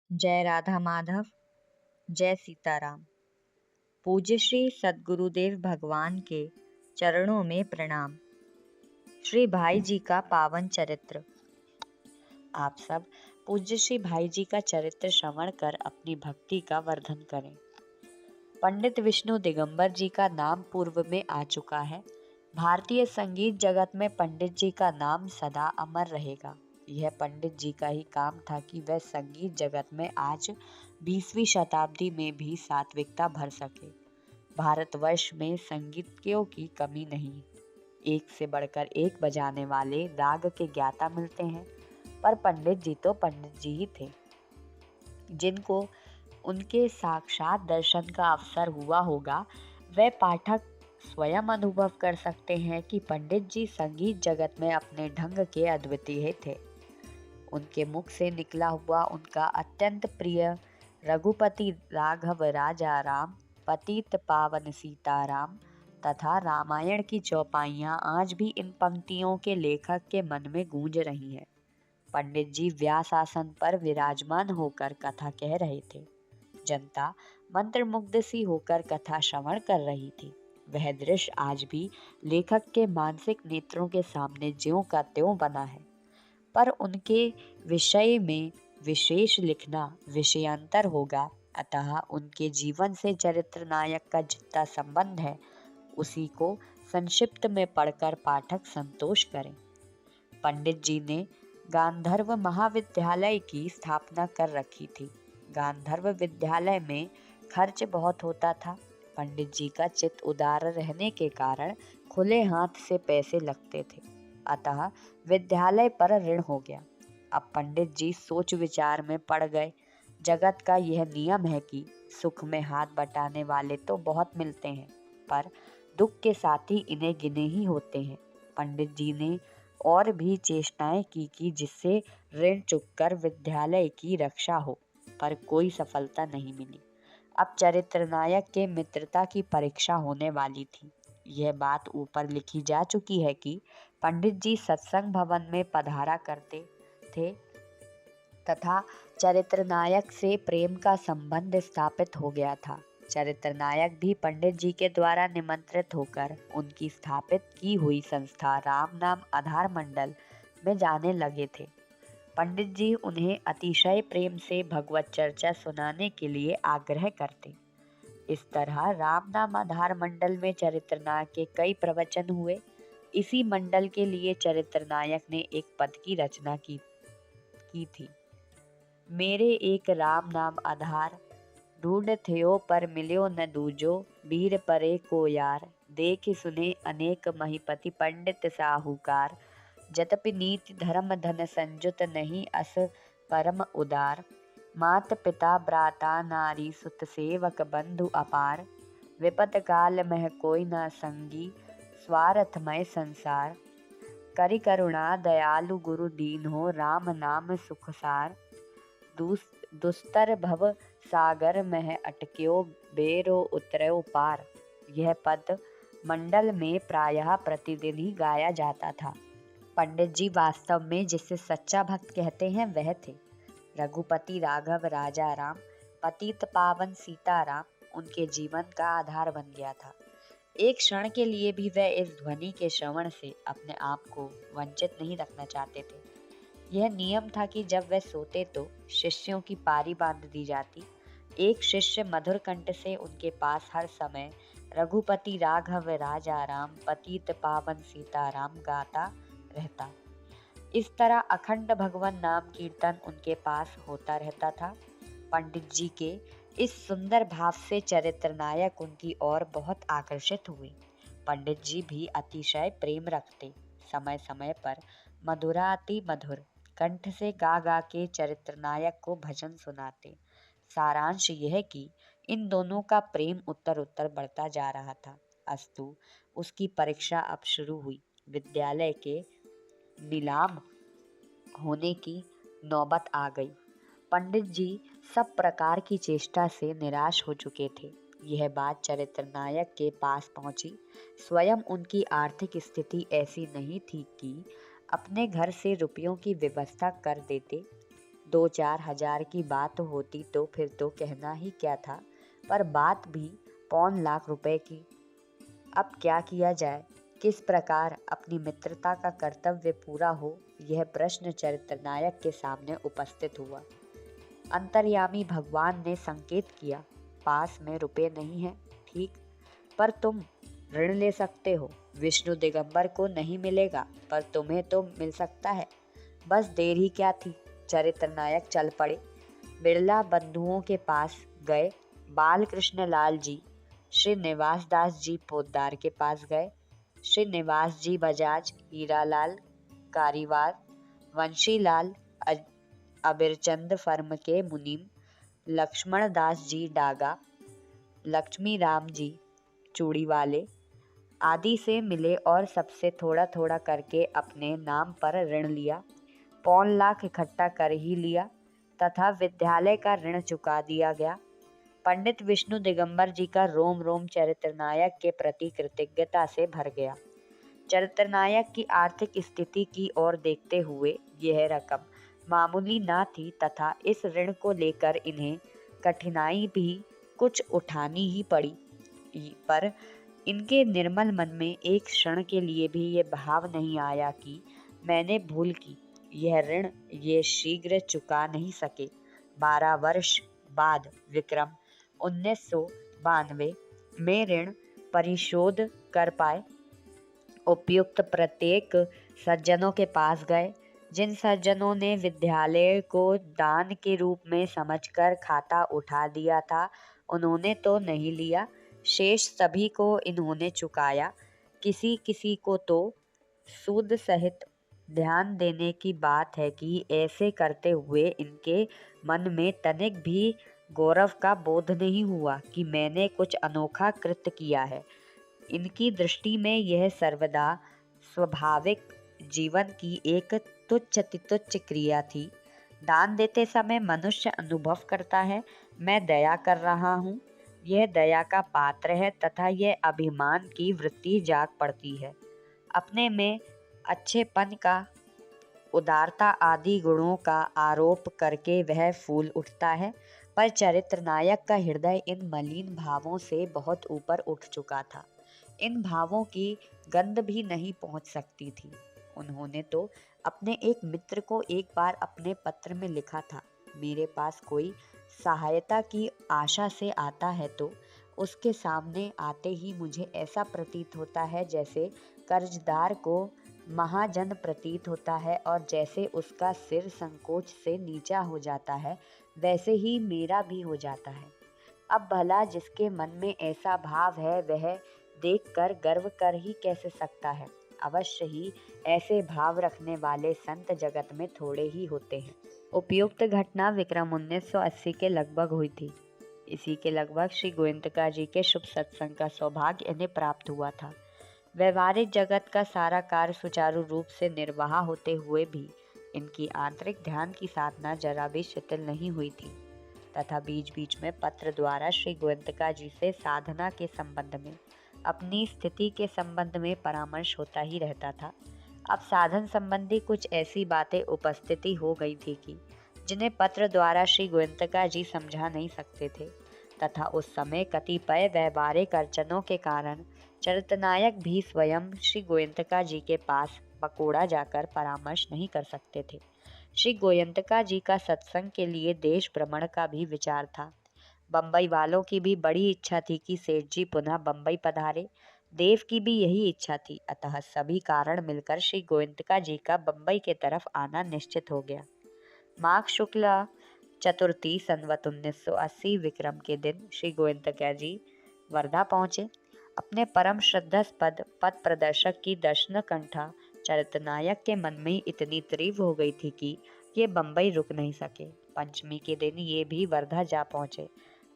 जय राधा माधव। जय सीताराम। पूज्य श्री सद्गुरुदेव भगवान के चरणों में प्रणाम। श्री भाई जी का पावन चरित्र। आप सब पूज्य श्री भाई जी का चरित्र श्रवण कर अपनी भक्ति का वर्धन करें। पंडित विष्णु दिगंबर जी का नाम पूर्व में आ चुका है। भारतीय संगीत जगत में पंडित जी का नाम सदा अमर रहेगा। यह पंडित जी का ही काम था कि वह संगीत जगत में आज 20वीं शताब्दी में भी सात्विकता भर सके। भारतवर्ष में संगीतज्ञों की कमी नहीं। एक से बढ़कर एक बजाने वाले राग के ज्ञाता मिलते हैं, पर पंडित जी तो पंडित जी ही थे। जिनको उनके साक्षात दर्शन का अवसर हुआ होगा, वह पाठक स्वयं अनुभव कर सकते हैं कि पंडित जी संगीत जगत में अपने ढंग के अद्वितीय थे। उनके मुख से निकला हुआ उनका अत्यंत प्रिय रघुपति राघव राजा राम, पतित पावन सीताराम तथा रामायण की चौपाइयाँ आज भी इन पंक्तियों के लेखक के मन में गूंज रही हैं। पंडित जी व्यास आसन पर विराजमान होकर कथा कह रहे थे। जनता मंत्रमुग्ध सी होकर कथा श्रवण कर रही थी। वह दृश्य आज भी लेखक के मानसिक नेत्रों के सामने ज्यों का त्यों बना है, पर उनके विषय में विशेष लिखना विषयांतर होगा। अतः उनके जीवन से चरित्र नायक का जितना संबंध है, उसी को संक्षिप्त में पढ़कर पाठक संतोष करें। पंडित जी ने गांधर्व महाविद्यालय की स्थापना कर रखी थी। गांधर्व विद्यालय में खर्च बहुत होता था। पंडित जी का चित्त उदार रहने के कारण खुले हाथ से पैसे लगते थे, अतः विद्यालय पर ऋण हो गया। अब पंडित जी सोच विचार में पड़ गए। जगत का यह नियम है कि सुख में हाथ बटाने वाले तो बहुत मिलते हैं, पर दुख के साथ ही इन्हें गिने ही होते हैं। पंडित जी ने और भी चेष्टाएं की जिससे ऋण चुककर विद्यालय की रक्षा हो, पर कोई सफलता नहीं मिली। अब चरित्र नायक के मित्रता की परीक्षा होने वाली थी। यह बात ऊपर लिखी जा चुकी है कि पंडित जी सत्संग भवन में पधारा करते थे तथा चरित्र नायक से प्रेम का संबंध स्थापित हो गया था। चरित्र नायक भी पंडित जी के द्वारा निमंत्रित होकर उनकी स्थापित की हुई संस्था राम नाम आधार मंडल में जाने लगे थे। पंडित जी उन्हें अतिशय प्रेम से भगवत चर्चा सुनाने के लिए आग्रह करते। इस तरह राम नाम आधार मंडल में चरित्र नायक के कई प्रवचन हुए। इसी मंडल के लिए चरित्र नायक ने एक पद की रचना की थी। मेरे एक राम नाम आधार, ढूंढ थियो पर मिल्यो न दूजो, वीर परे को यार, देख सुने अनेक महिपति पंडित साहूकार, जतपि नीति धर्म धन संजुत नहीं अस परम उदार, मात पिता भ्राता नारी सुत सेवक बंधु अपार, विपत काल मह कोई न संगी, स्वार्थमय संसार, करि करुणा दयालु गुरु दीन हो, राम नाम सुखसार, दुस्तर भव सागर मह अटक्यो, बेरो उतरो पार। यह पद मंडल में प्रायः प्रतिदिन ही गाया जाता था। पंडित जी वास्तव में जिसे सच्चा भक्त कहते हैं वह थे। रघुपति राघव राजा राम, पतित पावन सीताराम उनके जीवन का आधार बन गया था। एक क्षण के लिए भी वह इस ध्वनि के श्रवण से अपने आप को वंचित नहीं रखना चाहते थे। यह नियम था कि जब वह सोते तो शिष्यों की पारी बांध दी जाती। एक शिष्य मधुर कंठ से उनके पास हर समय रघुपति राघव राजा राम, पतित पावन सीताराम गाता रहता। इस तरह अखंड भगवान नाम कीर्तन उनके पास होता रहता था। पंडित जी के इस सुंदर भाव से चरित्र नायक उनकी ओर बहुत आकर्षित हुए। पंडित जी भी अतिशय प्रेम रखते। समय समय पर मधुराति मधुर कंठ से गा गा के चरित्र नायक को भजन सुनाते। सारांश यह कि इन दोनों का प्रेम उत्तर उत्तर बढ़ता जा रहा था। अस्तु उसकी परीक्षा अब शुरू हुई। विद्यालय के नीलाम होने की नौबत आ गई। पंडित जी सब प्रकार की चेष्टा से निराश हो चुके थे। यह बात चरित्र नायक के पास पहुंची। स्वयं उनकी आर्थिक स्थिति ऐसी नहीं थी कि अपने घर से रुपयों की व्यवस्था कर देते। 2-4 हज़ार की बात होती तो फिर तो कहना ही क्या था, पर बात भी 1,50,000 रुपए की। अब क्या किया जाए, किस प्रकार अपनी मित्रता का कर्तव्य पूरा हो, यह प्रश्न चरित्रनायक के सामने उपस्थित हुआ। अंतर्यामी भगवान ने संकेत किया, पास में रुपए नहीं है, ठीक, पर तुम ऋण ले सकते हो। विष्णु दिगंबर को नहीं मिलेगा, पर तुम्हें तो मिल सकता है। बस देर ही क्या थी, चरित्रनायक चल पड़े। बिरला बंधुओं के पास गए, बाल कृष्ण लाल जी श्री निवास दास जी पोद्दार के पास गए, श्री निवास जी बजाज, हीरालाल कारीवार, वंशीलाल अबिरचंद फर्म के मुनीम, लक्ष्मण दास जी डागा, लक्ष्मी राम जी चूड़ी वाले आदि से मिले और सबसे थोड़ा थोड़ा करके अपने नाम पर ऋण लिया। 1,50,000 इकट्ठा कर ही लिया तथा विद्यालय का ऋण चुका दिया गया। पंडित विष्णु दिगंबर जी का रोम रोम चरित्रनायक के प्रति कृतज्ञता से भर गया। चरित्रनायक की आर्थिक स्थिति की ओर देखते हुए यह रकम मामूली ना थी तथा इस ऋण को लेकर इन्हें कठिनाई भी कुछ उठानी ही पड़ी, पर इनके निर्मल मन में एक क्षण के लिए भी ये भाव नहीं आया कि मैंने भूल की, यह ऋण ये शीघ्र चुका नहीं सके। 12 वर्ष बाद विक्रम 1992 में ऋण परिशोध कर पाए। उपयुक्त प्रत्येक सज्जनों के पास गए। जिन सज्जनों ने विद्यालय को दान के रूप में समझकर खाता उठा दिया था, उन्होंने तो नहीं लिया, शेष सभी को इन्होंने चुकाया। किसी किसी को तो सूद सहित। ध्यान देने की बात है कि ऐसे करते हुए इनके मन में तनिक भी गौरव का बोध नहीं हुआ कि मैंने कुछ अनोखा कृत्य किया है। इनकी दृष्टि में यह सर्वदा स्वाभाविक जीवन की एक तुच्छ क्रिया थी। दान देते समय मनुष्य अनुभव करता है, मैं दया कर रहा हूँ। यह दया का पात्र है तथा यह अभिमान की वृत्ति जाग पड़ती है। अपने में अच्छेपन का, उदारता आदि गुणों का आरोप करके वह फूल उठता है, पर चरित्र नायक का हृदय इन मलिन भावों से बहुत ऊपर उठ चुका था। इन भावों की गंध भी नहीं पहुंच सकती थी। उन्होंने तो अपने एक मित्र को एक बार अपने पत्र में लिखा था, मेरे पास कोई सहायता की आशा से आता है तो उसके सामने आते ही मुझे ऐसा प्रतीत होता है जैसे कर्जदार को महाजन प्रतीत होता है, और जैसे उसका सिर संकोच से नीचा हो जाता है वैसे ही मेरा भी हो जाता है। अब भला जिसके मन में ऐसा भाव है वह देखकर गर्व कर ही कैसे सकता है। अवश्य ही ऐसे भाव रखने वाले संत जगत में थोड़े ही होते हैं। उपयुक्त घटना विक्रम 1980 के लगभग हुई थी। इसी के लगभग श्री गोयंतका जी के शुभ सत्संग का सौभाग्य इन्हें प्राप्त हुआ था। व्यवहारिक जगत का सारा कार्य सुचारू रूप से निर्वाह होते हुए भी इनकी आंतरिक ध्यान की साधना जरा भी शिथिल नहीं हुई थी तथा बीच बीच में पत्र द्वारा श्री गोयंतका जी से साधना के संबंध में, अपनी स्थिति के संबंध में परामर्श होता ही रहता था। अब साधन संबंधी कुछ ऐसी बातें उपस्थिति हो गई थी कि जिन्हें पत्र द्वारा श्री गोयंतका जी समझा नहीं सकते थे तथा उस समय कतिपय व्यवहारिक अड़चनों के कारण चरित्रनायक भी स्वयं श्री गोयंतका जी के पास बकोड़ा जाकर परामर्श नहीं कर सकते थे। श्री गोयंतका जी का सत्संग के लिए देश भ्रमण का भी विचार था। बम्बई वालों की भी बड़ी इच्छा थी कि सेठ जी पुनः बम्बई पधारे। देव की भी यही इच्छा थी, अतः सभी कारण मिलकर श्री गोयंतका जी का बम्बई के तरफ आना निश्चित हो गया। माघ शुक्ला चतुर्थी संवत 1980 विक्रम के दिन श्री गोयंतका जी वर्धा पहुंचे। अपने परम श्रद्धास्पद पथ प्रदर्शक की दर्शन कंठा चरित्रनायक के मन में इतनी तीव्र हो गई थी कि ये बम्बई रुक नहीं सके। पंचमी के दिन ये भी वर्धा जा पहुंचे।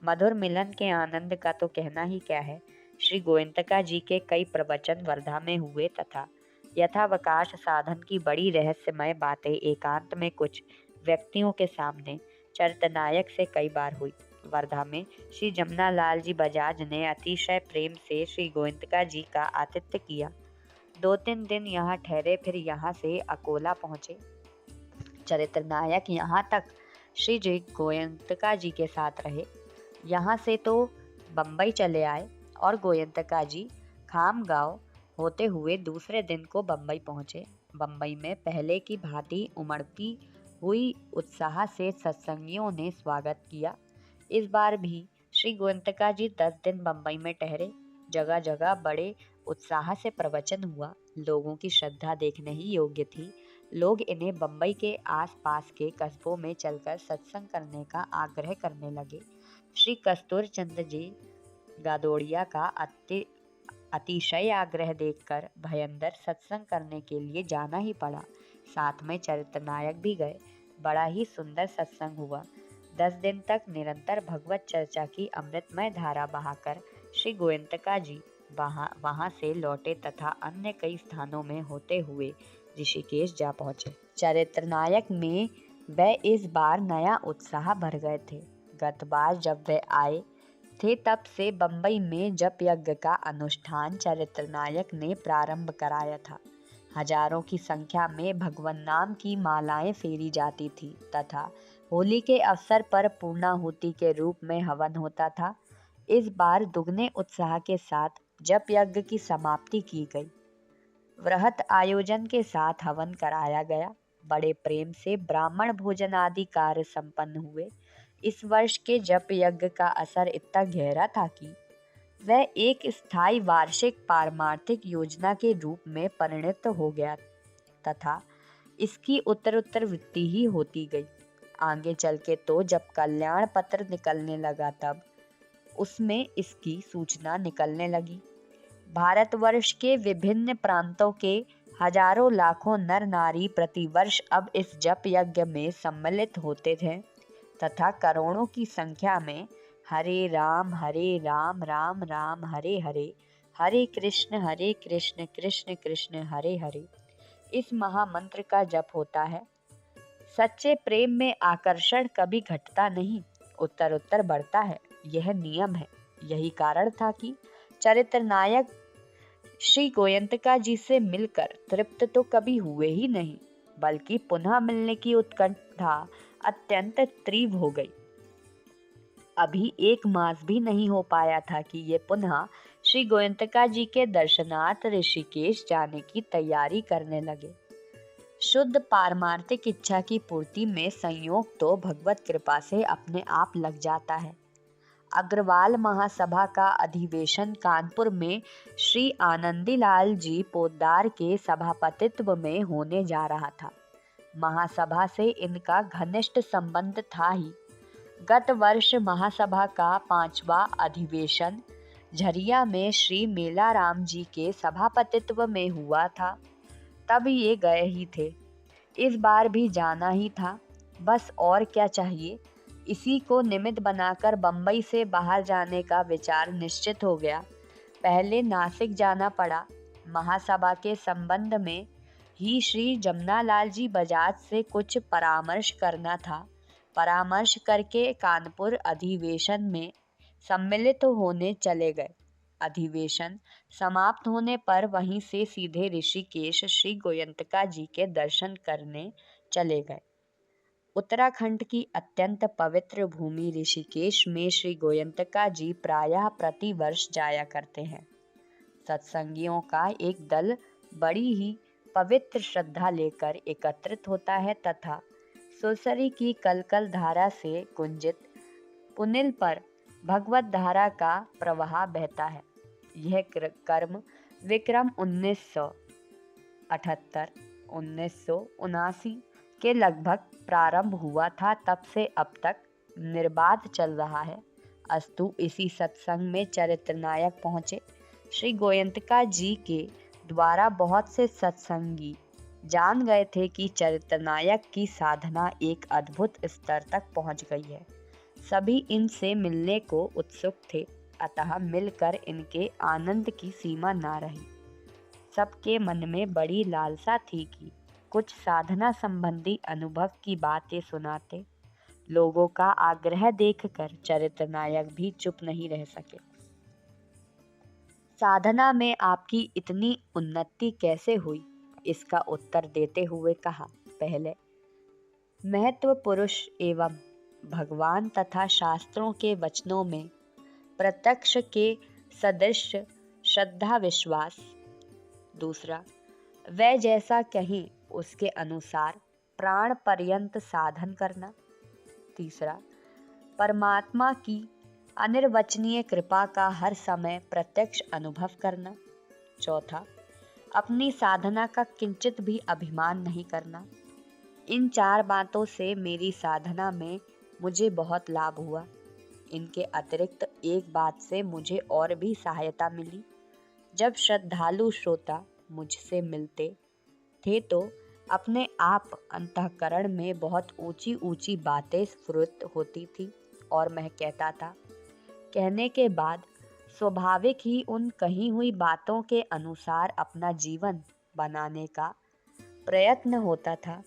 मधुर मिलन के आनंद का तो कहना ही क्या है। श्री गोयंतका जी के कई प्रवचन वर्धा में हुए तथा यथावकाश साधन की बड़ी रहस्यमय बातें एकांत में कुछ व्यक्तियों के सामने चरित्रनायक से कई बार हुई। वर्धा में श्री जमुना लाल जी बजाज ने अतिशय प्रेम से श्री गोयंतका जी का आतिथ्य किया। 2-3 दिन यहाँ ठहरे, फिर यहाँ से अकोला पहुँचे। चरित्रनायक यहाँ तक श्री जी गोयंतका जी के साथ रहे। यहाँ से तो बम्बई चले आए और गोयंतका जी खामगांव होते हुए दूसरे दिन को बम्बई पहुँचे। बम्बई में पहले की भांति उमड़ती हुई उत्साह से सत्संगियों ने स्वागत किया। इस बार भी श्री गोयंतका जी 10 दिन बम्बई में ठहरे। जगह जगह बड़े उत्साह से प्रवचन हुआ। लोगों की श्रद्धा देखने ही योग्य थी। लोग इन्हें बम्बई के आसपास के कस्बों में चलकर सत्संग करने का आग्रह करने लगे। श्री कस्तूर चंद्र जी गादोड़िया का अतिशय आग्रह देखकर भयंदर सत्संग करने के लिए जाना ही पड़ा। साथ में चरित्र नायक भी गए। बड़ा ही सुंदर सत्संग हुआ। 10 दिन तक निरंतर भगवत चर्चा की अमृतमय धारा बहाकर श्री गोयंतका जी वहां से लौटे तथा अन्य कई स्थानों में होते हुए ऋषिकेश जा पहुंचे। चरित्र नायक में वे इस बार नया उत्साह भर गए थे। गत बार जब वे आए थे तब से बम्बई में जप यज्ञ का अनुष्ठान चरित्र नायक ने प्रारंभ कराया था। हजारों की संख्या में भगवान नाम की मालाएं फेरी जाती थी तथा होली के अवसर पर पूर्णाहुति के रूप में हवन होता था। इस बार दुगने उत्साह के साथ जप यज्ञ की समाप्ति की गई। वृहत आयोजन के साथ हवन कराया गया। बड़े प्रेम से ब्राह्मण भोजन आदि कार्य संपन्न हुए। इस वर्ष के जप यज्ञ का असर इतना गहरा था कि वह एक स्थायी वार्षिक पारमार्थिक योजना के रूप में परिणत हो गया तथा इसकी उत्तर वृद्धि ही होती गई। आगे चल के तो जब कल्याण पत्र निकलने लगा तब उसमें इसकी सूचना निकलने लगी। भारतवर्ष के विभिन्न प्रांतों के हजारों लाखों नर नारी प्रतिवर्ष अब इस जप यज्ञ में सम्मिलित होते थे तथा करोड़ों की संख्या में हरे राम राम राम हरे हरे, हरे कृष्ण कृष्ण कृष्ण हरे हरे इस महामंत्र का जप होता है। सच्चे प्रेम में आकर्षण कभी घटता नहीं, उत्तर बढ़ता है। यह नियम है। यही कारण था कि चरित्र नायक श्री गोयंतका जी से मिलकर तृप्त तो कभी हुए ही नहीं, बल्कि पुनः मिलने की उत्कंठा अत्यंत तीव्र हो गई। अभी 1 मास भी नहीं हो पाया था कि ये पुनः श्री गोयंतका जी के दर्शनार्थ ऋषिकेश जाने की तैयारी करने लगे। शुद्ध पारमार्थिक इच्छा की पूर्ति में संयोग तो भगवत कृपा से अपने आप लग जाता है। अग्रवाल महासभा का अधिवेशन कानपुर में श्री आनंदीलाल जी पोद्दार के सभापतित्व में होने जा रहा था। महासभा से इनका घनिष्ठ संबंध था ही। गत वर्ष महासभा का 5वां अधिवेशन झरिया में श्री मेलाराम जी के सभापतित्व में हुआ था। तब ये गए ही थे। इस बार भी जाना ही था। बस और क्या चाहिए। इसी को निमित्त बनाकर बम्बई से बाहर जाने का विचार निश्चित हो गया। पहले नासिक जाना पड़ा। महासभा के संबंध में ही श्री जमनालाल जी बजाज से कुछ परामर्श करना था। परामर्श करके कानपुर अधिवेशन में सम्मिलित होने चले गए। अधिवेशन समाप्त होने पर वहीं से सीधे ऋषिकेश श्री गोयंतका जी के दर्शन करने चले गए। उत्तराखंड की अत्यंत पवित्र भूमि ऋषिकेश में श्री गोयंतका जी प्रायः प्रतिवर्ष जाया करते हैं। सत्संगियों का एक दल बड़ी ही पवित्र श्रद्धा लेकर एकत्रित होता है तथा सुरसरी की कलकल धारा से कुंजित पुनिल पर भगवत धारा का प्रवाह बहता है। यह कर्म विक्रम 1978 1979 के लगभग प्रारंभ हुआ था। तब से अब तक निर्बाध चल रहा है। अस्तु इसी सत्संग में चरित्र नायक पहुंचे। श्री गोयंतका जी के द्वारा बहुत से सत्संगी जान गए थे कि चरित्र नायक की साधना एक अद्भुत स्तर तक पहुंच गई है। सभी इनसे मिलने को उत्सुक थे, अतः मिलकर इनके आनंद की सीमा ना रही। सबके मन में बड़ी लालसा थी कि कुछ साधना संबंधी अनुभव की बातें सुनाते। लोगों का आग्रह देखकर चरित्र नायक भी चुप नहीं रह सके। साधना में आपकी इतनी उन्नति कैसे हुई? इसका उत्तर देते हुए कहा, पहले महत्व पुरुष एवं भगवान तथा शास्त्रों के वचनों में प्रत्यक्ष के सदृश श्रद्धा विश्वास। दूसरा, वह जैसा कहें उसके अनुसार प्राण पर्यंत साधन करना। तीसरा, परमात्मा की अनिर्वचनीय कृपा का हर समय प्रत्यक्ष अनुभव करना। चौथा, अपनी साधना का किंचित भी अभिमान नहीं करना। इन 4 बातों से मेरी साधना में मुझे बहुत लाभ हुआ। इनके अतिरिक्त एक बात से मुझे और भी सहायता मिली। जब श्रद्धालु श्रोता मुझसे मिलते थे तो अपने आप अंतःकरण में बहुत ऊंची ऊंची बातें स्फुरित होती थी और मैं कहता था। कहने के बाद स्वाभाविक ही उन कही हुई बातों के अनुसार अपना जीवन बनाने का प्रयत्न होता था।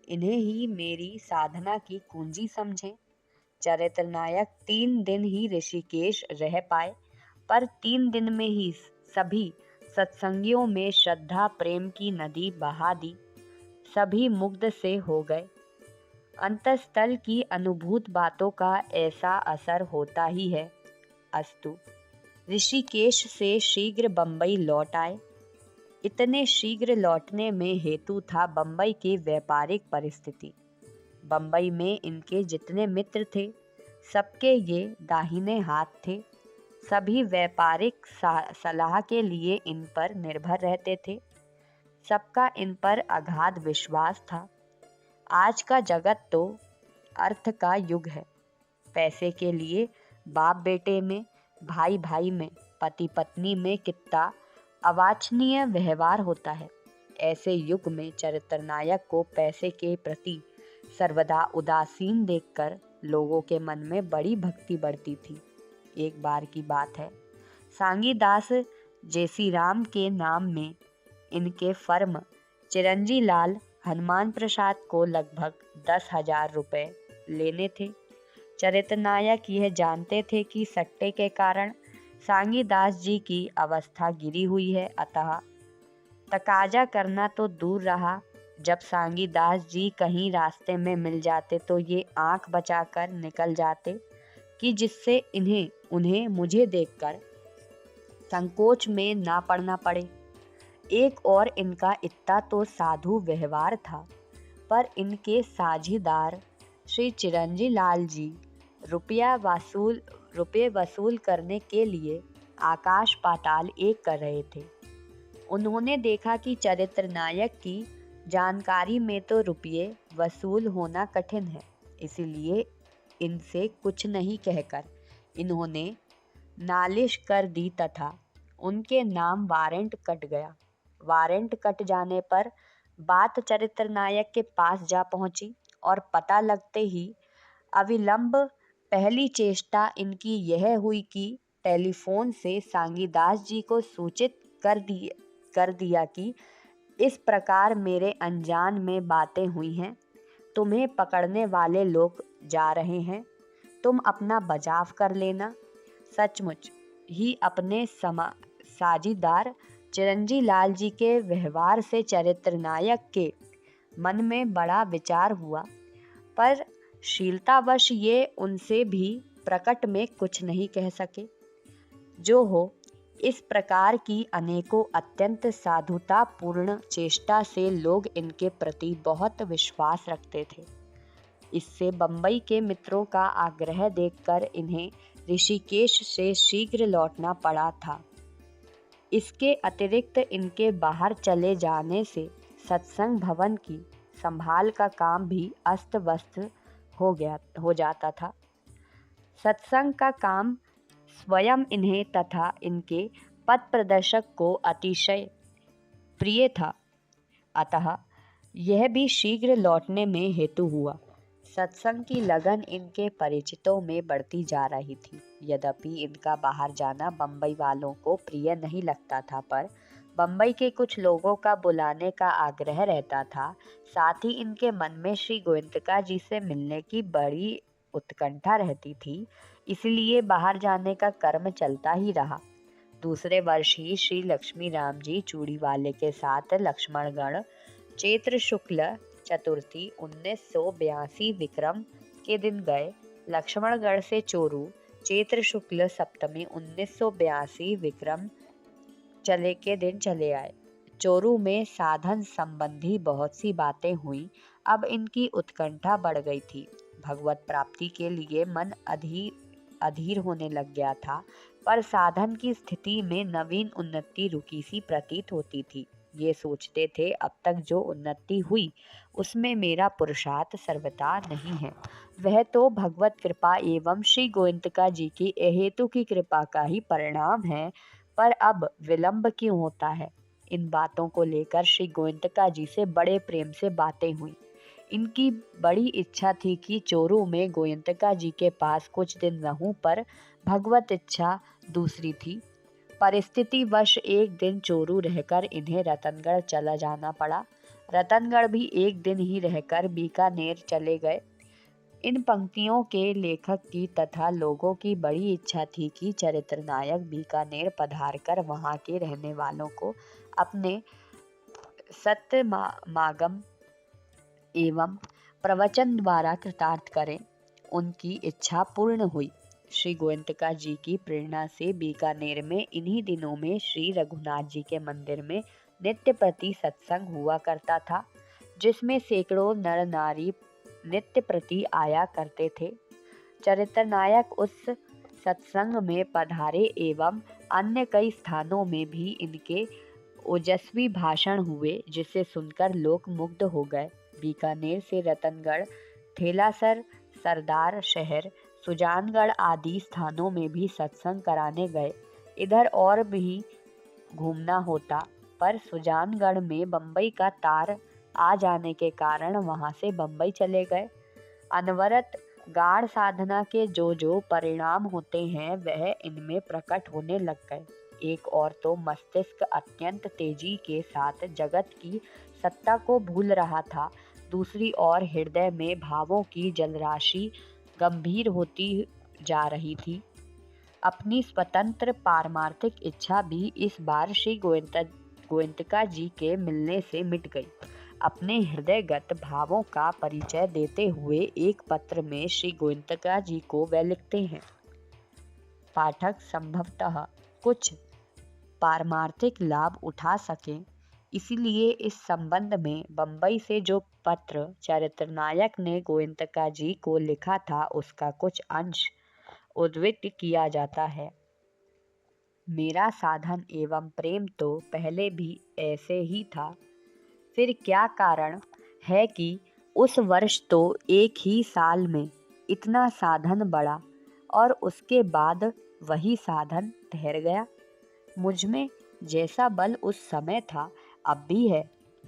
इन्हें ही मेरी साधना की कुंजी समझें। चरित्र नायक 3 दिन ही ऋषिकेश रह पाए, पर 3 दिन में ही सभी सत्संगियों में श्रद्धा प्रेम की नदी बहा दी। सभी मुग्ध से हो गए। अंतस्थल की अनुभूत बातों का ऐसा असर होता ही है। अस्तु, ऋषिकेश से शीघ्र बंबई लौट आए। इतने शीघ्र लौटने में हेतु था बंबई की व्यापारिक परिस्थिति। बंबई में इनके जितने मित्र थे सबके ये दाहिने हाथ थे। सभी व्यापारिक सलाह के लिए इन पर निर्भर रहते थे। सबका इन पर अगाध विश्वास था। आज का जगत तो अर्थ का युग है। पैसे के लिए बाप बेटे में, भाई भाई में, पति पत्नी में कितना अवांछनीय व्यवहार होता है। ऐसे युग में चरित्र नायक को पैसे के प्रति सर्वदा उदासीन देखकर लोगों के मन में बड़ी भक्ति बढ़ती थी। एक बार की बात है, सांगीदास जेसीराम के नाम में इनके फर्म चिरंजी लाल हनुमान प्रसाद को लगभग 10,000 रुपए लेने थे। चरित्र नायक यह जानते थे कि सट्टे के कारण सांगीदास जी की अवस्था गिरी हुई है, अतः तकाजा करना तो दूर रहा। जब सांगीदास जी कहीं रास्ते में मिल जाते तो ये आंख बचाकर निकल जाते कि जिससे उन्हें मुझे देखकर संकोच में ना पड़ना पड़े। एक और इनका इतना तो साधु व्यवहार था, पर इनके साझीदार श्री चिरंजी लाल जी रुपये वसूल करने के लिए आकाश पाताल एक कर रहे थे। उन्होंने देखा कि चरित्र नायक की जानकारी में तो रुपये वसूल होना कठिन है, इसीलिए इनसे कुछ नहीं कहकर इन्होंने नालिश कर दी तथा उनके नाम वारंट कट गया। वारंट कट जाने पर बात चरित्र नायक के पास जा पहुंची और पता लगते ही अविलंब पहली चेष्टा इनकी यह हुई कि टेलीफोन से सांगीदास जी को सूचित कर दिया कि इस प्रकार मेरे अनजान में बातें हुई हैं। तुम्हें पकड़ने वाले लोग जा रहे हैं, तुम अपना बचाव कर लेना। सचमुच ही अपने साझीदार चिरंजी लाल जी के व्यवहार से चरित्र नायक के मन में बड़ा विचार हुआ, पर शीलतावश ये उनसे भी प्रकट में कुछ नहीं कह सके। जो हो, इस प्रकार की अनेकों अत्यंत साधुतापूर्ण चेष्टा से लोग इनके प्रति बहुत विश्वास रखते थे। इससे बंबई के मित्रों का आग्रह देखकर इन्हें ऋषिकेश से शीघ्र लौटना पड़ा था। इसके अतिरिक्त इनके बाहर चले जाने से सत्संग भवन की संभाल का काम भी अस्त व्यस्त हो जाता था। सत्संग का काम स्वयं इन्हें तथा इनके पथ प्रदर्शक को अतिशय प्रिय था, अतः यह भी शीघ्र लौटने में हेतु हुआ। सत्संग की लगन इनके परिचितों में बढ़ती जा रही थी। यद्यपि इनका बाहर जाना बंबई वालों को प्रिय नहीं लगता था, पर बंबई के कुछ लोगों का बुलाने का आग्रह रहता था। साथ ही इनके मन में श्री गोविंदका जी से मिलने की बड़ी उत्कंठा रहती थी, इसलिए बाहर जाने का कर्म चलता ही रहा। दूसरे वर्ष ही श्री लक्ष्मी राम जी चूड़ी वाले के साथ लक्ष्मणगढ़ चैत्र शुक्ल चतुर्थी 1982 विक्रम के दिन गए। लक्ष्मणगढ़ से चोरू चैत्र शुक्ल सप्तमी 1982 विक्रम चले के दिन चले आए। चोरू में साधन संबंधी बहुत सी बातें हुई। अब इनकी उत्कंठा बढ़ गई थी। भगवत प्राप्ति के लिए मन अधीर होने लग गया था, पर साधन की स्थिति में नवीन उन्नति रुकी सी प्रतीत होती थी। ये सोचते थे अब तक जो उन्नति हुई उसमें मेरा पुरुषार्थ सर्वथा नहीं है, वह तो भगवत कृपा एवं श्री गोविंदका जी की अहेतु की कृपा का ही परिणाम है। पर अब विलंब क्यों होता है? इन बातों को लेकर श्री गोविंदका जी से बड़े प्रेम से बातें हुई। इनकी बड़ी इच्छा थी कि चोरू में गोयंतका जी के पास कुछ दिन रहूं, पर भगवत इच्छा दूसरी थी। परिस्थिति वश एक दिन चोरू रहकर इन्हें रतनगढ़ चला जाना पड़ा। रतनगढ़ भी एक दिन ही रहकर बीकानेर चले गए। इन पंक्तियों के लेखक की तथा लोगों की बड़ी इच्छा थी कि चरित्र नायक बीकानेर पधारकर वहां के रहने वालों को अपने सत्यमागम एवं प्रवचन द्वारा कृतार्थ करें। उनकी इच्छा पूर्ण हुई। श्री गोयंतका जी की प्रेरणा से बीकानेर में इन्हीं दिनों में श्री रघुनाथ जी के मंदिर में नित्य प्रति सत्संग हुआ करता था, जिसमें सैकड़ों नर नारी नित्य प्रति आया करते थे। चरित्र नायक उस सत्संग में पधारे एवं अन्य कई स्थानों में भी इनके ओजस्वी भाषण हुए, जिसे सुनकर लोग मुग्ध हो गए। बीकानेर से रतनगढ़, थेलासर, सरदार शहर, सुजानगढ़ आदि स्थानों में भी सत्संग कराने गए। इधर और भी घूमना होता, पर सुजानगढ़ में बम्बई का तार आ जाने के कारण वहां से बम्बई चले गए। अनवरत गाढ़ साधना के जो परिणाम होते हैं वह इनमें प्रकट होने लग गए। एक और तो मस्तिष्क अत्यंत तेजी के साथ जगत की सत्ता को भूल रहा था, दूसरी ओर हृदय में भावों की जलराशि गंभीर होती जा रही थी। अपनी स्वतंत्र पारमार्थिक इच्छा भी इस बार श्री गोयंतका जी के मिलने से मिट गई। अपने हृदयगत भावों का परिचय देते हुए एक पत्र में श्री गोयंतका जी को वे लिखते हैं, पाठक संभवतः कुछ पारमार्थिक लाभ उठा सकें, इसलिए इस संबंध में बंबई से जो पत्र चरित्र नायक ने गोयंतका जी को लिखा था उसका कुछ अंश उद्धृत किया जाता है। मेरा साधन एवं प्रेम तो पहले भी ऐसे ही था, फिर क्या कारण है कि उस वर्ष तो एक ही साल में इतना साधन बढ़ा और उसके बाद वही साधन ठहर गया। मुझमें जैसा बल उस समय था अब भी है,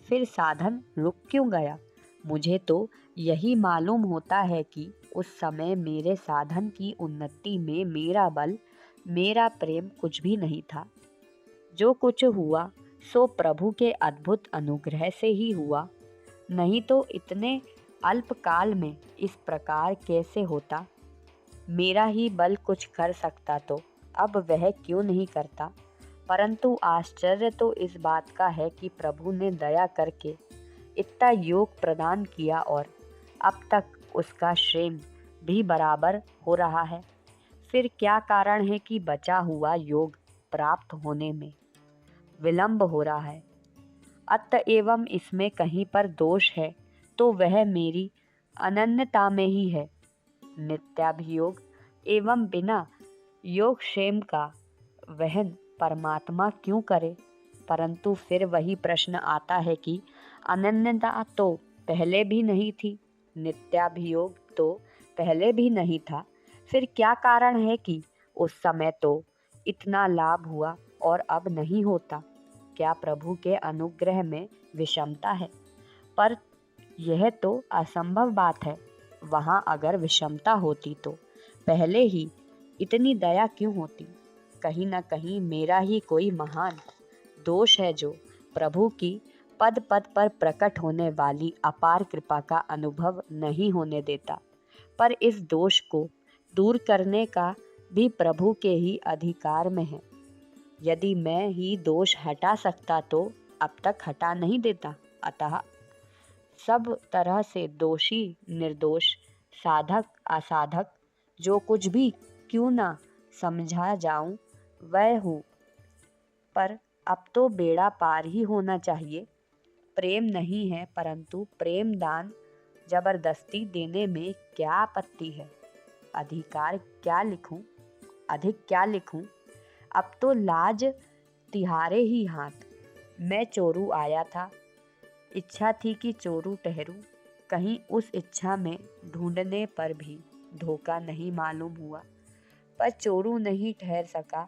फिर साधन रुक क्यों गया? मुझे तो यही मालूम होता है कि उस समय मेरे साधन की उन्नति में मेरा बल, मेरा प्रेम कुछ भी नहीं था। जो कुछ हुआ सो प्रभु के अद्भुत अनुग्रह से ही हुआ, नहीं तो इतने अल्प काल में इस प्रकार कैसे होता? मेरा ही बल कुछ कर सकता तो अब वह क्यों नहीं करता? परंतु आश्चर्य तो इस बात का है कि प्रभु ने दया करके इतना योग प्रदान किया और अब तक उसका श्रेम भी बराबर हो रहा है। फिर क्या कारण है कि बचा हुआ योग प्राप्त होने में विलंब हो रहा है? अतएव इसमें कहीं पर दोष है तो वह मेरी अनन्यता में ही है। नित्याभियोग एवं बिना योग क्षेम का वहन परमात्मा क्यों करे? परंतु फिर वही प्रश्न आता है कि अनन्यता तो पहले भी नहीं थी, नित्याभियोग तो पहले भी नहीं था, फिर क्या कारण है कि उस समय तो इतना लाभ हुआ और अब नहीं होता? क्या प्रभु के अनुग्रह में विषमता है? पर यह तो असंभव बात है। वहां अगर विषमता होती तो पहले ही इतनी दया क्यों होती? कहीं न कहीं मेरा ही कोई महान दोष है जो प्रभु की पद पद पर प्रकट होने वाली अपार कृपा का अनुभव नहीं होने देता। पर इस दोष को दूर करने का भी प्रभु के ही अधिकार में है। यदि मैं ही दोष हटा सकता तो अब तक हटा नहीं देता। अतः सब तरह से दोषी निर्दोष, साधक असाधक, जो कुछ भी क्यों ना समझा जाऊं वह हूँ, पर अब तो बेड़ा पार ही होना चाहिए। प्रेम नहीं है, परंतु प्रेम दान जबरदस्ती देने में क्या आपत्ति है। अधिकार क्या लिखूं, अधिक क्या लिखूं, अब तो लाज तिहारे ही हाथ। मैं चोरू आया था, इच्छा थी कि चोरू ठहरूं, कहीं उस इच्छा में ढूंढने पर भी धोखा नहीं मालूम हुआ, पर चोरू नहीं ठहर सका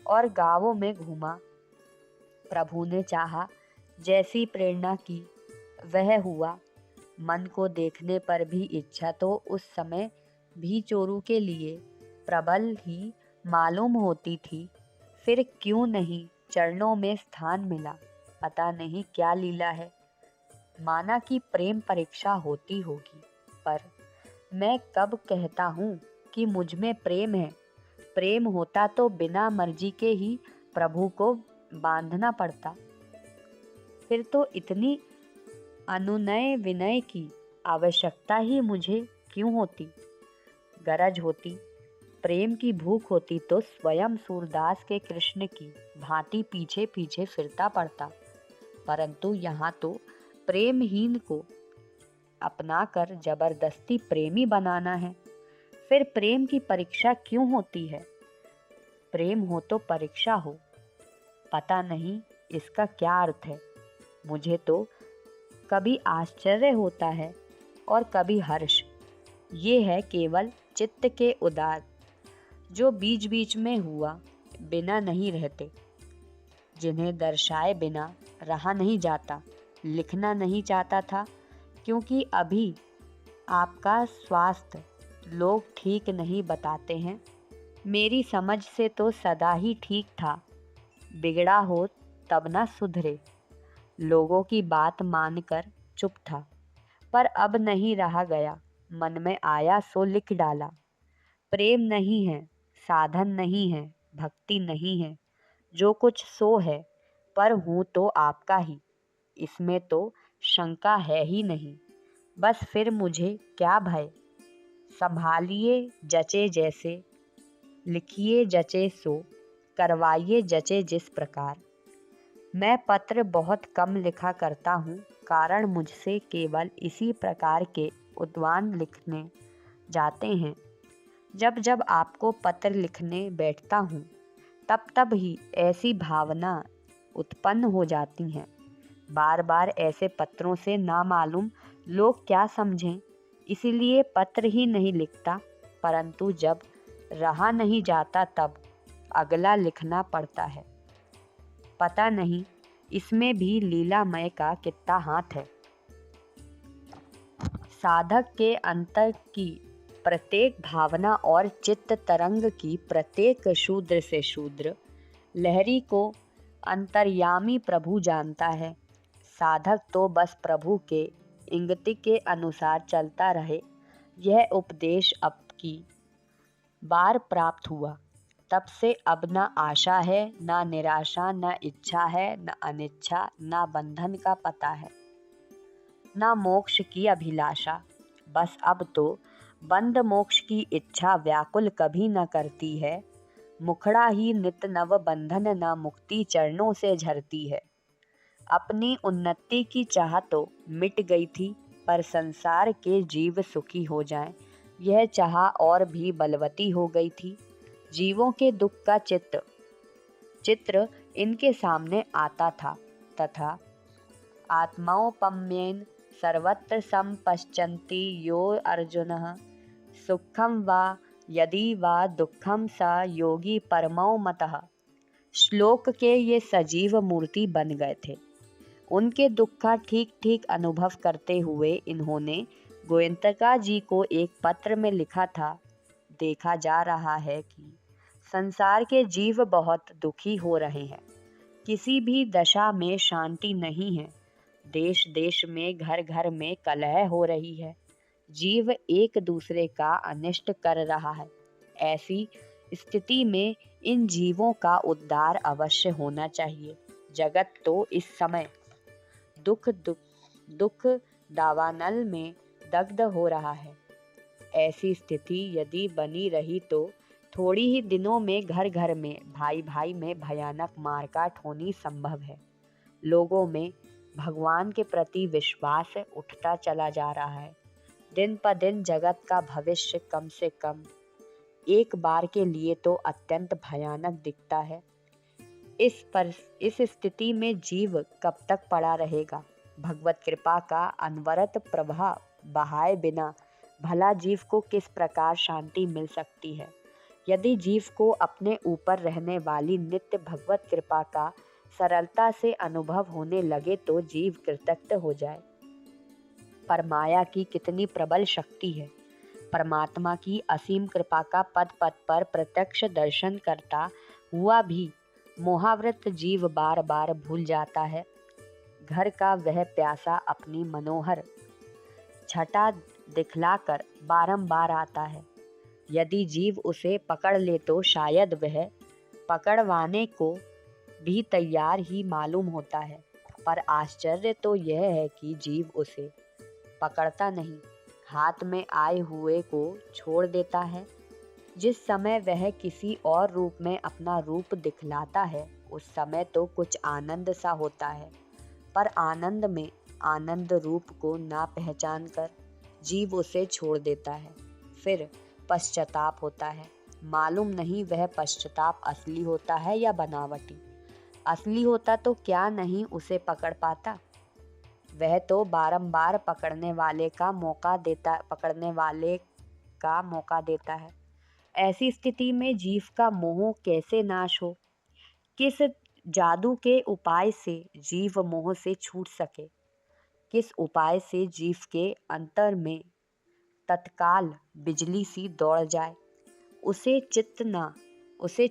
और गांवों में घूमा। प्रभु ने चाहा, जैसी प्रेरणा की वह हुआ। मन को देखने पर भी इच्छा तो उस समय भी चोरू के लिए प्रबल ही मालूम होती थी। फिर क्यों नहीं चरणों में स्थान मिला, पता नहीं क्या लीला है। माना कि प्रेम परीक्षा होती होगी, पर मैं कब कहता हूँ कि मुझ में प्रेम है। प्रेम होता तो बिना मर्जी के ही प्रभु को बांधना पड़ता। फिर तो इतनी अनुनय विनय की आवश्यकता ही मुझे क्यों होती। गरज होती, प्रेम की भूख होती तो स्वयं सूरदास के कृष्ण की भांति पीछे पीछे फिरता पड़ता, परंतु यहाँ तो प्रेमहीन को अपनाकर जबरदस्ती प्रेमी बनाना है। फिर प्रेम की परीक्षा क्यों होती है। प्रेम हो तो परीक्षा हो, पता नहीं इसका क्या अर्थ है। मुझे तो कभी आश्चर्य होता है और कभी हर्ष। ये है केवल चित्त के उदार, जो बीच बीच में हुआ बिना नहीं रहते, जिन्हें दर्शाए बिना रहा नहीं जाता। लिखना नहीं चाहता था, क्योंकि अभी आपका स्वास्थ्य लोग ठीक नहीं बताते हैं। मेरी समझ से तो सदा ही ठीक था, बिगड़ा हो तब ना सुधरे। लोगों की बात मानकर चुप था, पर अब नहीं रहा गया, मन में आया सो लिख डाला। प्रेम नहीं है, साधन नहीं है, भक्ति नहीं है, जो कुछ सो है, पर हूँ तो आपका ही, इसमें तो शंका है ही नहीं। बस फिर मुझे क्या भय। संभालिए जचे जैसे, लिखिए जचे सो, करवाइए जचे जिस प्रकार। मैं पत्र बहुत कम लिखा करता हूँ, कारण मुझसे केवल इसी प्रकार के उद्वान लिखने जाते हैं। जब जब आपको पत्र लिखने बैठता हूँ, तब तब ही ऐसी भावना उत्पन्न हो जाती हैं। बार बार ऐसे पत्रों से ना मालूम लोग क्या समझें, इसीलिए पत्र ही नहीं लिखता, परंतु जब रहा नहीं जाता तब अगला लिखना पड़ता है। पता नहीं इसमें भी लीलामय का कितना हाथ है। साधक के अंतर की प्रत्येक भावना और चित्त तरंग की प्रत्येक शूद्र से शूद्र लहरी को अंतर्यामी प्रभु जानता है। साधक तो बस प्रभु के इंगित के अनुसार चलता रहे। यह उपदेश अब की बार प्राप्त हुआ, तब से अब न आशा है, न निराशा, न इच्छा है, न अनिच्छा, न बंधन का पता है, न मोक्ष की अभिलाषा। बस अब तो बंद मोक्ष की इच्छा व्याकुल कभी न करती है। मुखड़ा ही नित नव बंधन, न मुक्ति चरणों से झरती है। अपनी उन्नति की चाह तो मिट गई थी, पर संसार के जीव सुखी हो जाएं, यह चाह और भी बलवती हो गई थी। जीवों के दुख का चित्र इनके सामने आता था, तथा आत्मौपम्येन सर्वत्र संपश्यन्ति यो अर्जुनः सुखम वा यदि वा दुखम स योगी परमौ मतः। श्लोक के ये सजीव मूर्ति बन गए थे। उनके दुख का ठीक ठीक अनुभव करते हुए इन्होंने गोयंतका जी को एक पत्र में लिखा था, देखा जा रहा है कि संसार के जीव बहुत दुखी हो रहे हैं। किसी भी दशा में शांति नहीं है। देश देश में घर घर में कलह हो रही है। जीव एक दूसरे का अनिष्ट कर रहा है। ऐसी स्थिति में इन जीवों का उद्धार अवश्य होना चाहिए। जगत तो इस समय दुख दावानल में दग्ध हो रहा है। ऐसी स्थिति यदि बनी रही तो थोड़ी ही दिनों में घर घर में, भाई भाई में भयानक मारकाट होनी संभव है। लोगों में भगवान के प्रति विश्वास उठता चला जा रहा है। दिन पर दिन जगत का भविष्य कम से कम एक बार के लिए तो अत्यंत भयानक दिखता है। इस स्थिति में जीव कब तक पड़ा रहेगा? भगवत कृपा का अनवरत प्रवाह बहाए बिना भला जीव को किस प्रकार शांति मिल सकती है? यदि जीव को अपने ऊपर रहने वाली नित्य भगवत कृपा का सरलता से अनुभव होने लगे तो जीव कृतकृत हो जाए। पर माया की कितनी प्रबल शक्ति है। परमात्मा की असीम कृपा का पद पद पर प्रत्यक्ष दर्शन करता हुआ भी मोहावृत जीव बार बार भूल जाता है। घर का वह प्यासा अपनी मनोहर छटा दिखलाकर बारंबार आता है। यदि जीव उसे पकड़ ले तो शायद वह पकड़वाने को भी तैयार ही मालूम होता है। पर आश्चर्य तो यह है कि जीव उसे पकड़ता नहीं, हाथ में आए हुए को छोड़ देता है। जिस समय वह किसी और रूप में अपना रूप दिखलाता है उस समय तो कुछ आनंद सा होता है, पर आनंद में आनंद रूप को ना पहचान कर जीव उसे छोड़ देता है। फिर पश्चाताप होता है। मालूम नहीं वह पश्चाताप असली होता है या बनावटी। असली होता तो क्या नहीं उसे पकड़ पाता? वह तो बारंबार पकड़ने वाले का मौका देता है। ऐसी स्थिति में जीव का मोह कैसे नाश हो? किस जादू के उपाय से जीव मोह से छूट सके? किस उपाय से जीव के अंतर में तत्काल बिजली सी दौड़ जाए, उसे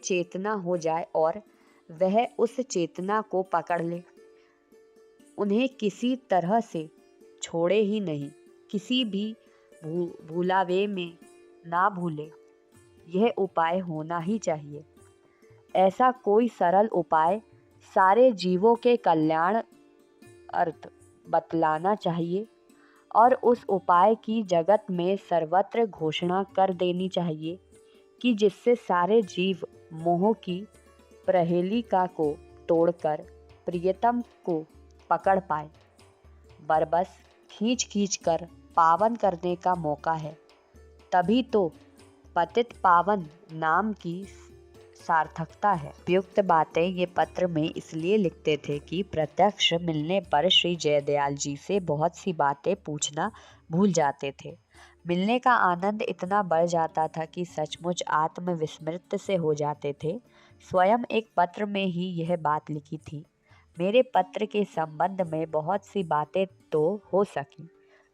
चेतना हो जाए और वह उस चेतना को पकड़ ले, उन्हें किसी तरह से छोड़े ही नहीं, किसी भी भूलावे में ना भूले। यह उपाय होना ही चाहिए। ऐसा कोई सरल उपाय सारे जीवों के कल्याण अर्थ बतलाना चाहिए और उस उपाय की जगत में सर्वत्र घोषणा कर देनी चाहिए कि जिससे सारे जीव मोह की प्रहेलिका को तोड़कर प्रियतम को पकड़ पाए। बरबस खींच खींच कर पावन करने का मौका है, तभी तो पतित पावन नाम की सार्थकता है। उपयुक्त बातें ये पत्र में इसलिए लिखते थे कि प्रत्यक्ष मिलने पर श्री जयदयाल जी से बहुत सी बातें पूछना भूल जाते थे। मिलने का आनंद इतना बढ़ जाता था कि सचमुच आत्मविस्मृत से हो जाते थे। स्वयं एक पत्र में ही यह बात लिखी थी। मेरे पत्र के संबंध में बहुत सी बातें तो हो सकी,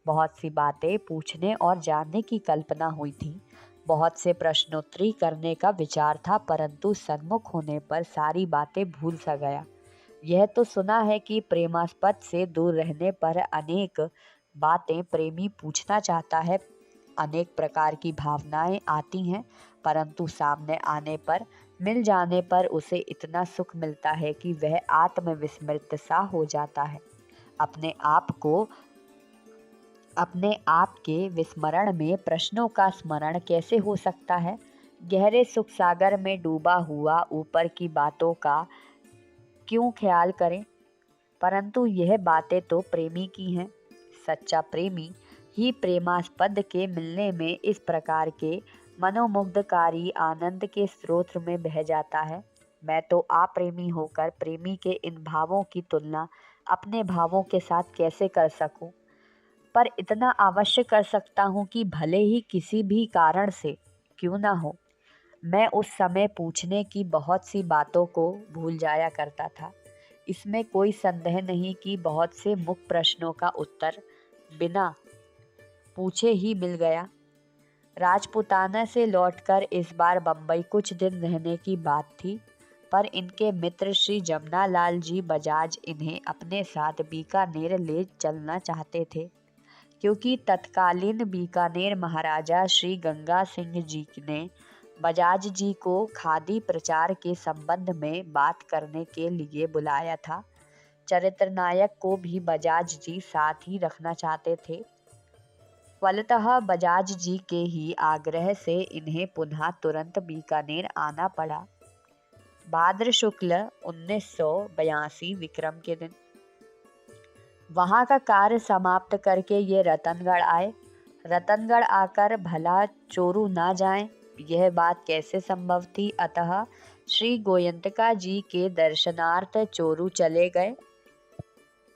बहुत सी बातें पूछने और जानने की कल्पना हुई थी, बहुत से प्रश्नोत्तरी करने का विचार था, परंतु सन्मुख होने पर सारी बातें भूल सा गया। यह तो सुना है कि प्रेमास्पद से दूर रहने पर अनेक बातें प्रेमी पूछना चाहता है, अनेक प्रकार की भावनाएं आती हैं, परंतु सामने आने पर, मिल जाने पर उसे इतना सुख मिलता है कि वह आत्मविस्मृत सा हो जाता है। अपने आप के विस्मरण में प्रश्नों का स्मरण कैसे हो सकता है? गहरे सुख सागर में डूबा हुआ ऊपर की बातों का क्यों ख्याल करें? परंतु यह बातें तो प्रेमी की हैं। सच्चा प्रेमी ही प्रेमास्पद के मिलने में इस प्रकार के मनोमुग्धकारी आनंद के स्रोत में बह जाता है। मैं तो अप्रेमी होकर प्रेमी के इन भावों की तुलना अपने भावों के साथ कैसे कर सकूं? पर इतना अवश्य कर सकता हूँ कि भले ही किसी भी कारण से क्यों ना हो, मैं उस समय पूछने की बहुत सी बातों को भूल जाया करता था। इसमें कोई संदेह नहीं कि बहुत से मुख्य प्रश्नों का उत्तर बिना पूछे ही मिल गया। राजपुताना से लौटकर इस बार बम्बई कुछ दिन रहने की बात थी, पर इनके मित्र श्री जमनालाल जी बजाज इन्हें अपने साथ बीकानेर ले चलना चाहते थे, क्योंकि तत्कालीन बीकानेर महाराजा श्री गंगा सिंह जी ने बजाज जी को खादी प्रचार के संबंध में बात करने के लिए बुलाया था। चरित्र नायक को भी बजाज जी साथ ही रखना चाहते थे। फलतः बजाज जी के ही आग्रह से इन्हें पुनः तुरंत बीकानेर आना पड़ा। भाद्र शुक्ल 1982 विक्रम के दिन वहां का कार्य समाप्त करके ये रतनगढ़ आए। रतनगढ़ आकर भला चोरू ना जाएं, यह बात कैसे संभव थी। अतः श्री गोयंतका जी के दर्शनार्थ चोरू चले गए।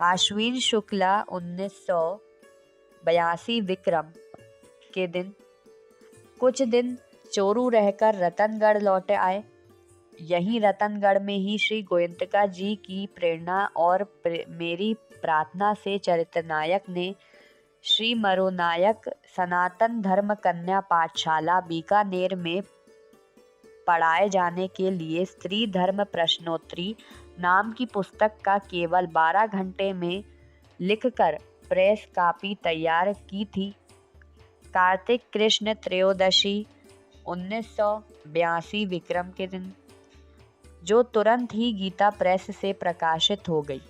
आश्विन शुक्ला 1982 विक्रम के दिन कुछ दिन चोरू रहकर रतनगढ़ लौट आए। यहीं रतनगढ़ में ही श्री गोयंतका जी की प्रेरणा और मेरी प्रार्थना से चरित्र नायक ने श्री मरोनायक सनातन धर्म कन्या पाठशाला बीकानेर में पढ़ाए जाने के लिए स्त्री धर्म प्रश्नोत्तरी नाम की पुस्तक का केवल 12 घंटे में लिखकर प्रेस कॉपी तैयार की थी। कार्तिक कृष्ण त्रयोदशी 1982 विक्रम के दिन जो तुरंत ही गीता प्रेस से प्रकाशित हो गई।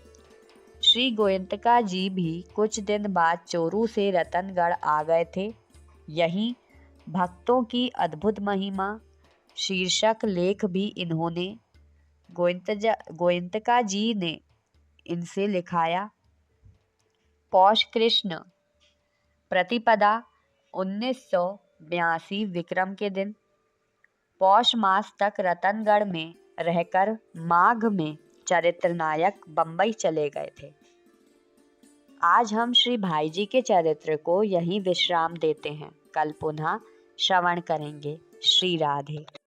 श्री गोयंतका जी भी कुछ दिन बाद चोरू से रतनगढ़ आ गए थे। यहीं भक्तों की अद्भुत महिमा शीर्षक लेख भी इन्होंने गोयंतका जी ने इनसे लिखाया। पौष कृष्ण प्रतिपदा 1982 विक्रम के दिन पौष मास तक रतनगढ़ में रहकर माघ में चरित्र नायक बंबई चले गए थे। आज हम श्री भाई जी के चरित्र को यहीं विश्राम देते हैं। कल पुनः श्रवण करेंगे। श्री राधे।